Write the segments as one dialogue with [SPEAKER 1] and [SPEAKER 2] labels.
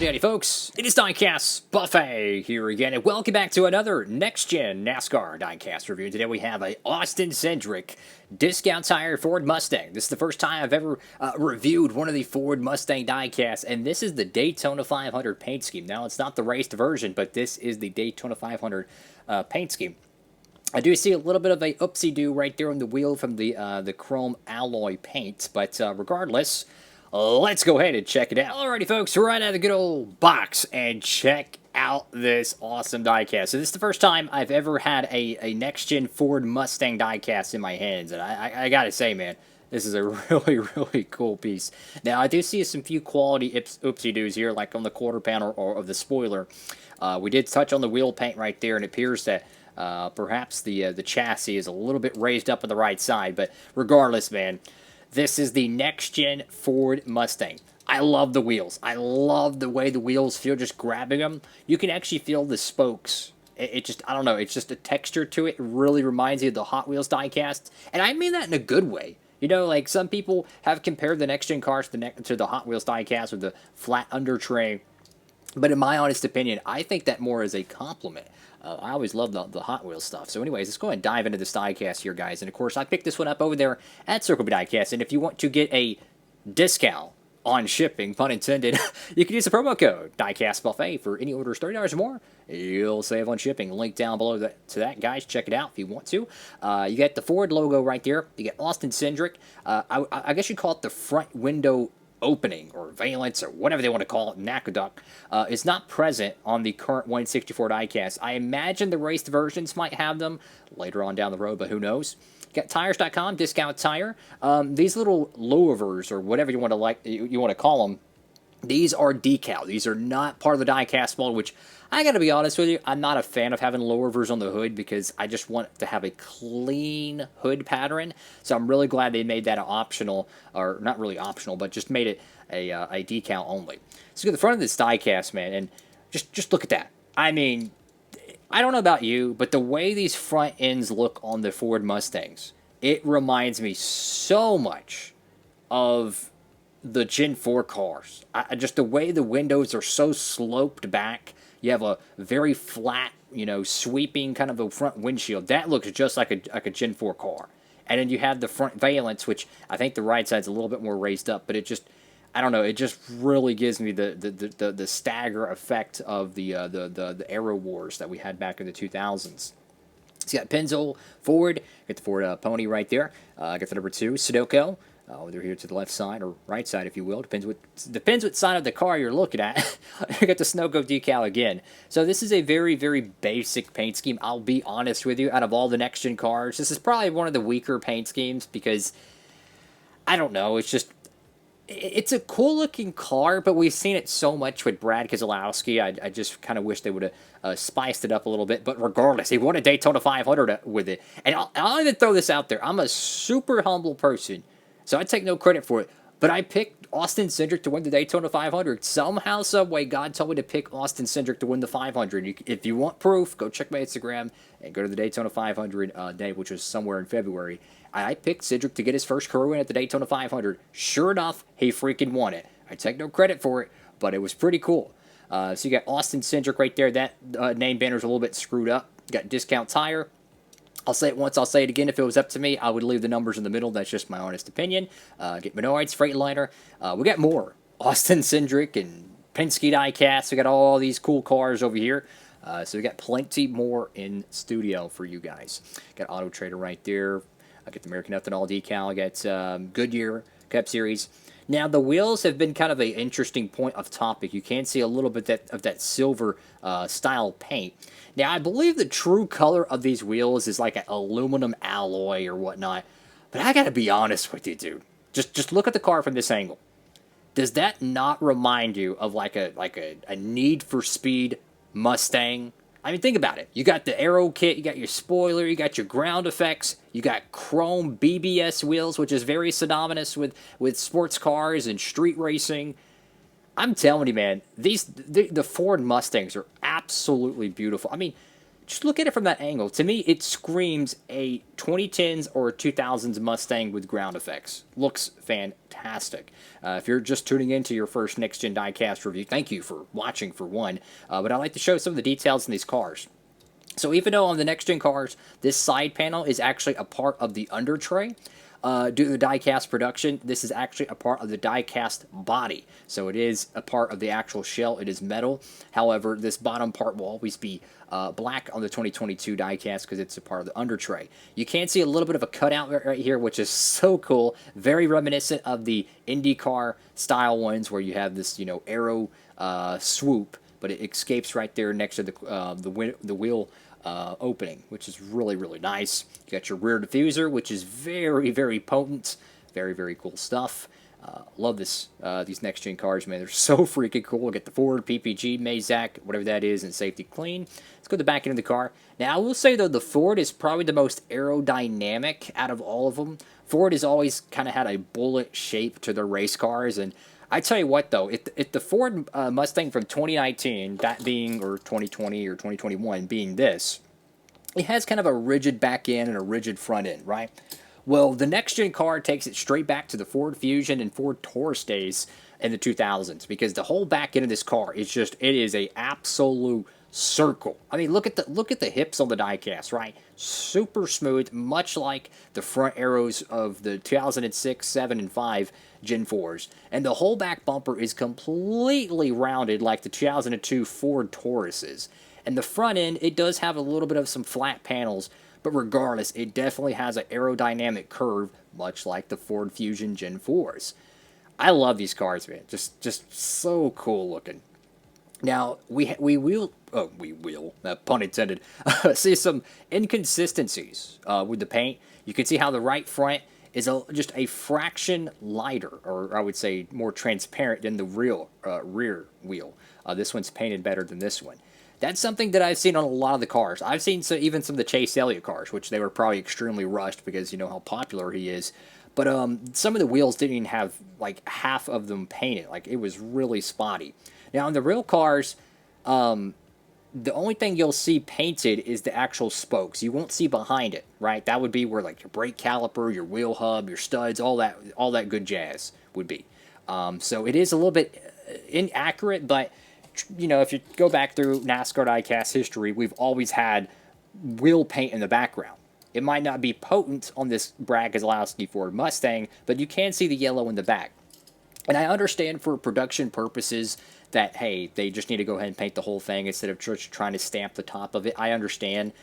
[SPEAKER 1] Howdy folks, it is Diecastbuffet here again, and welcome back to another next-gen NASCAR Diecast review. Today we have a Austin Cindric discount tire Ford Mustang. This is the first time I've ever reviewed one of the Ford Mustang diecasts, and this is the Daytona 500 paint scheme. Now, it's not the raced version, but this is the Daytona 500 paint scheme. I do see a little bit of a oopsie-doo right there on the wheel from the chrome alloy paint, but regardless, let's go ahead and check it out. Alrighty, folks, we're right out of the good old box and check out this awesome diecast. So this is the first time I've ever had a next-gen Ford Mustang diecast in my hands, and I gotta say, man, this is a really, really cool piece. Now, I do see some few quality oopsie-doos here, like on the quarter panel or of the spoiler. We did touch on the wheel paint right there, and it appears that perhaps the chassis is a little bit raised up on the right side, but regardless, man, this is the next-gen Ford Mustang. I love the wheels. I love the way the wheels feel just grabbing them. You can actually feel the spokes. It just, I don't know, it's just a texture to it. It really reminds you of the Hot Wheels diecast. And I mean that in a good way. You know, like some people have compared the next-gen cars to the Hot Wheels diecast with the flat under tray. But in my honest opinion, I think that more is a compliment. I always love the Hot Wheels stuff. So anyways, let's go ahead and dive into this diecast here, guys. And of course, I picked this one up over there at Circle B Diecast. And if you want to get a discount on shipping, pun intended, you can use the promo code Diecastbuffet for any orders $30 or more. You'll save on shipping. Link down below to that, guys. Check it out if you want to. You get the Ford logo right there. You get Austin Cindric. I guess you'd call it the front window opening or valence or whatever they want to call it, Nacaduck, is not present on the current 164 diecast. I imagine the raced versions might have them later on down the road, but who knows? Got tires.com, discount tire. These little louvers or whatever you want to call them, these are decal. These are not part of the diecast mold, which I got to be honest with you, I'm not a fan of having louvers on the hood because I just want to have a clean hood pattern. So I'm really glad they made that optional, or not really optional, but just made it a decal only. So at the front of this diecast, man, and just look at that. I mean, I don't know about you, but the way these front ends look on the Ford Mustangs, it reminds me so much of the Gen 4 cars. Just the way the windows are so sloped back. You have a very flat, you know, sweeping kind of a front windshield. That looks just like a Gen 4 car. And then you have the front valence, which I think the right side's a little bit more raised up, but it just, I don't know, it just really gives me the stagger effect of the Aero Wars that we had back in the 2000s. So you got Pennzoil Ford, got the Ford Pony right there. Got the number 2, Sudoku. Whether here to the left side or right side, if you will. Depends what side of the car you're looking at. You got the Sunoco decal again. So this is a very, very basic paint scheme. I'll be honest with you. Out of all the next-gen cars, this is probably one of the weaker paint schemes because, I don't know, it's just, it's a cool-looking car, but we've seen it so much with Brad Keselowski. I just kind of wish they would have spiced it up a little bit. But regardless, he won a Daytona 500 with it. And I'll even throw this out there. I'm a super humble person, so I take no credit for it, but I picked Austin Cindric to win the Daytona 500. Somehow, someway, God told me to pick Austin Cindric to win the 500. If you want proof, go check my Instagram and go to the Daytona 500 day, which was somewhere in February. I picked Cindric to get his first career win at the Daytona 500. Sure enough, he freaking won it. I take no credit for it, but it was pretty cool. So you got Austin Cindric right there. That name banner's a little bit screwed up. You got discount tire. I'll say it once, I'll say it again. If it was up to me, I would leave the numbers in the middle. That's just my honest opinion. Get Menards, Freightliner. We got more. Austin Cindric and Penske Diecast. We got all these cool cars over here. So we got plenty more in studio for you guys. Got Auto Trader right there. I got the American Ethanol decal. I got Goodyear Cup Series. Now, the wheels have been kind of an interesting point of topic. You can see a little bit of that silver style paint. Now, I believe the true color of these wheels is like an aluminum alloy or whatnot. But I gotta be honest with you, dude. Just look at the car from this angle. Does that not remind you of like a Need for Speed Mustang? I mean, think about it. You got the aero kit, you got your spoiler, you got your ground effects, you got chrome BBS wheels, which is very synonymous with sports cars and street racing. I'm telling you, man, the Ford Mustangs are absolutely beautiful. I mean, just look at it from that angle. To me, it screams a 2010s or 2000s Mustang with ground effects. Looks fantastic. If you're just tuning into your first Next Gen Diecast review, thank you for watching for one. But I'd like to show some of the details in these cars. So even though on the Next Gen cars, this side panel is actually a part of the under tray, due to the diecast production, this is actually a part of the diecast body. So it is a part of the actual shell. It is metal. However, this bottom part will always be black on the 2022 diecast because it's a part of the under tray. You can see a little bit of a cutout right here, which is so cool. Very reminiscent of the IndyCar style ones where you have this, aero swoop, but it escapes right there next to the wheel opening, which is really, really nice. You got your rear diffuser, which is very, very potent. Very, very cool stuff. Love this. These next gen cars, man. They're so freaking cool. Get the Ford PPG, Mazak, whatever that is, and safety clean. Let's go to the back end of the car. Now, I will say, though, the Ford is probably the most aerodynamic out of all of them. Ford has always kind of had a bullet shape to their race cars, and I tell you what, though, if the Ford Mustang from 2019, that being, or 2020 or 2021 being this, it has kind of a rigid back end and a rigid front end, right? Well, the next-gen car takes it straight back to the Ford Fusion and Ford Taurus days in the 2000s, because the whole back end of this car is just, it is a absolute circle. I mean, look at the hips on the diecast, right? Super smooth, much like the front arrows of the 2006, 7, and 5 Gen 4s. And the whole back bumper is completely rounded like the 2002 Ford Tauruses. And the front end, it does have a little bit of some flat panels, but regardless, it definitely has an aerodynamic curve, much like the Ford Fusion Gen 4s. I love these cars, man. Just so cool looking. Now, we will, pun intended, see some inconsistencies with the paint. You can see how the right front is just a fraction lighter, or I would say more transparent than the rear wheel. This one's painted better than this one. That's something that I've seen on a lot of the cars. I've seen even some of the Chase Elliott cars, which they were probably extremely rushed because you know how popular he is. But some of the wheels didn't even have like half of them painted. Like, it was really spotty. Now, in the real cars, the only thing you'll see painted is the actual spokes. You won't see behind it, right? That would be where like your brake caliper, your wheel hub, your studs, all that good jazz would be. So it is a little bit inaccurate, but you know, if you go back through NASCAR Diecast history, we've always had wheel paint in the background. It might not be potent on this Brad Keselowski Ford Mustang, but you can see the yellow in the back. And I understand for production purposes that, hey, they just need to go ahead and paint the whole thing instead of just trying to stamp the top of it. I understand.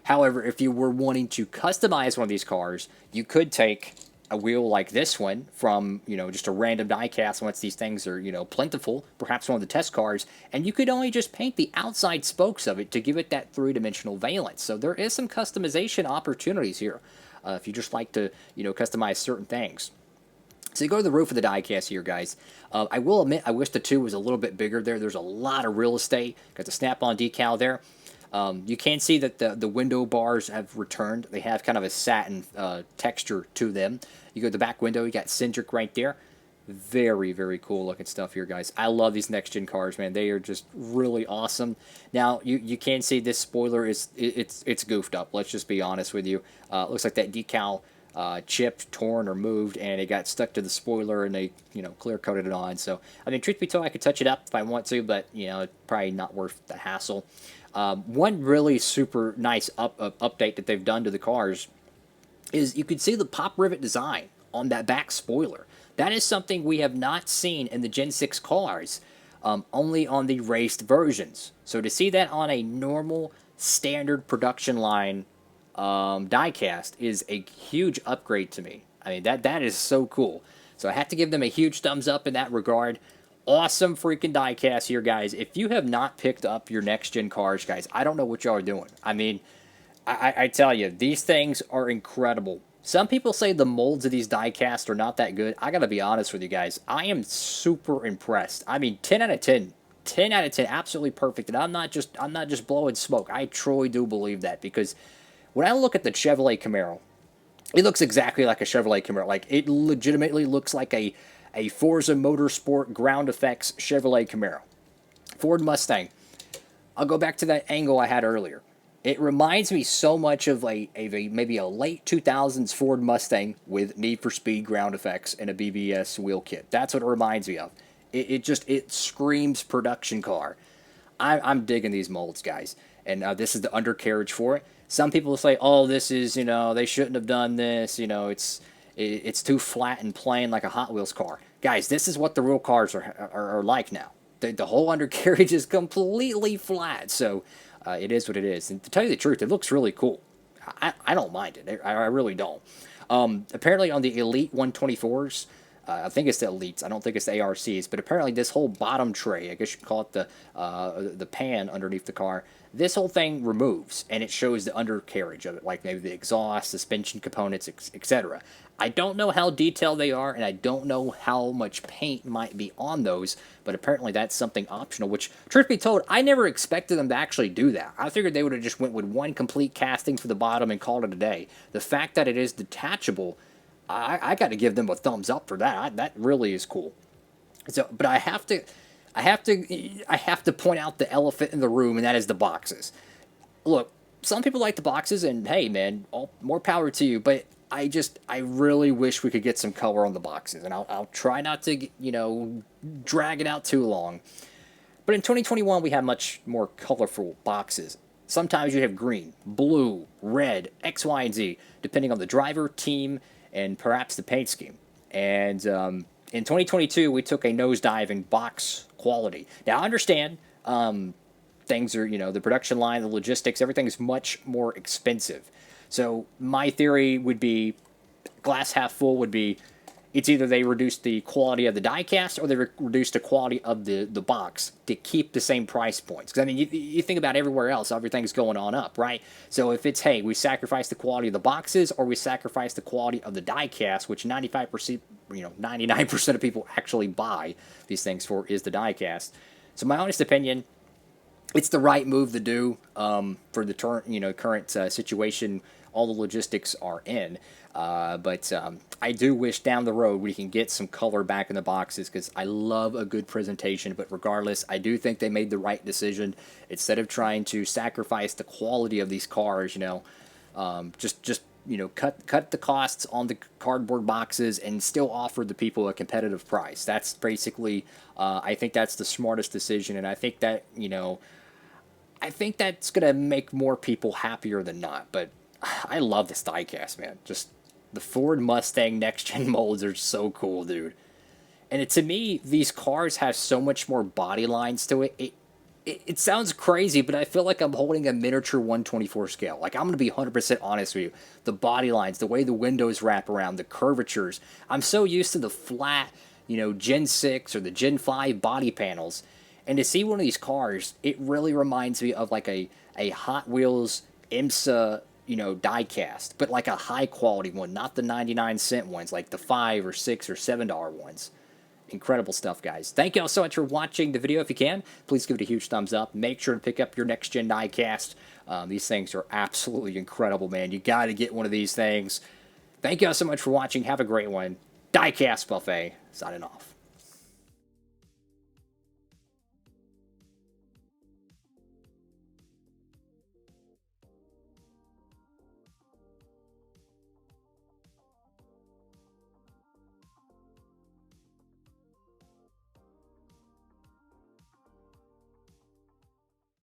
[SPEAKER 1] However, if you were wanting to customize one of these cars, you could take a wheel like this one from, you know, just a random diecast once these things are, you know, plentiful, perhaps one of the test cars, and you could only just paint the outside spokes of it to give it that three-dimensional valence. So there is some customization opportunities here if you just like to, you know, customize certain things. So you go to the roof of the diecast here, guys. I will admit, I wish the 2 was a little bit bigger there. There's a lot of real estate. Got the snap-on decal there. You can see that the window bars have returned. They have kind of a satin texture to them. You go to the back window, you got Cindric right there. Very, very cool looking stuff here, guys. I love these next-gen cars, man. They are just really awesome. Now, you can see this spoiler it's goofed up. Let's just be honest with you. Looks like that decal chipped, torn, or moved, and it got stuck to the spoiler, and they, you know, clear-coated it on. So, I mean, truth be told, I could touch it up if I want to, but, you know, it's probably not worth the hassle. One really super nice update that they've done to the cars is you can see the pop rivet design on that back spoiler. That is something we have not seen in the Gen 6 cars, only on the raced versions. So to see that on a normal, standard production line diecast is a huge upgrade to me. I mean, that is so cool. So I have to give them a huge thumbs up in that regard. Awesome freaking diecast here, guys. If you have not picked up your next-gen cars, guys, I don't know what y'all are doing. I mean, I tell you, these things are incredible. Some people say the molds of these diecasts are not that good. I gotta be honest with you guys. I am super impressed. I mean, 10 out of 10. 10 out of 10, absolutely perfect. And I'm not just blowing smoke. I truly do believe that, because when I look at the Chevrolet Camaro, it looks exactly like a Chevrolet Camaro. Like, it legitimately looks like a Forza Motorsport ground effects Chevrolet Camaro. Ford Mustang. I'll go back to that angle I had earlier. It reminds me so much of maybe a late 2000s Ford Mustang with Need for Speed ground effects and a BBS wheel kit. That's what it reminds me of. It screams production car. I'm digging these molds, guys. And this is the undercarriage for it. Some people will say, oh, this is, they shouldn't have done this. It's too flat and plain like a Hot Wheels car. Guys, this is what the real cars are like now. The whole undercarriage is completely flat. So it is what it is. And to tell you the truth, it looks really cool. I don't mind it. I really don't. Apparently on the Elite 124s, I think it's the Elites. I don't think it's the ARCs. But apparently this whole bottom tray, I guess you could call it the pan underneath the car, this whole thing removes, and it shows the undercarriage of it, like maybe the exhaust, suspension components, etc. I don't know how detailed they are, and I don't know how much paint might be on those, but apparently that's something optional, which, truth be told, I never expected them to actually do that. I figured they would have just went with one complete casting for the bottom and called it a day. The fact that it is detachable, I got to give them a thumbs up for that. That really is cool. So, but I have to point out the elephant in the room, and that is the boxes. Look, some people like the boxes, and hey, man, more power to you. But I really wish we could get some color on the boxes, and I'll try not to, drag it out too long. But in 2021, we have much more colorful boxes. Sometimes you have green, blue, red, X, Y, and Z, depending on the driver, team, and perhaps the paint scheme. And in 2022, we took a nosedive in box quality. Now, I understand things are, the production line, the logistics, everything is much more expensive. So my theory would be, glass half full would be, it's either they reduce the quality of the diecast or they reduce the quality of the box to keep the same price points. Because, I mean, you think about everywhere else, everything's going on up, right? So if it's, hey, we sacrifice the quality of the boxes or we sacrifice the quality of the diecast, which 95%, 99% of people actually buy these things for is the diecast. So my honest opinion, it's the right move to do for the current situation all the logistics are in. But I do wish down the road we can get some color back in the boxes because I love a good presentation. But regardless, I do think they made the right decision. Instead of trying to sacrifice the quality of these cars, just cut the costs on the cardboard boxes and still offer the people a competitive price. That's basically, I think that's the smartest decision, and I think that, I think that's going to make more people happier than not. But I love this diecast, man. Just the Ford Mustang next-gen molds are so cool, dude. And to me, these cars have so much more body lines to it. It sounds crazy, but I feel like I'm holding a miniature 124 scale. Like, I'm going to be 100% honest with you. The body lines, the way the windows wrap around, the curvatures. I'm so used to the flat, Gen 6 or the Gen 5 body panels. And to see one of these cars, it really reminds me of like a Hot Wheels IMSA, diecast, but like a high quality one, not the 99-cent ones, like the $5 or $6 or $7 ones. Incredible stuff, guys. Thank you all so much for watching the video. If you can, please give it a huge thumbs up. Make sure to pick up your next gen diecast. These things are absolutely incredible, man. You got to get one of these things. Thank you all so much for watching. Have a great one. Diecast Buffet signing off.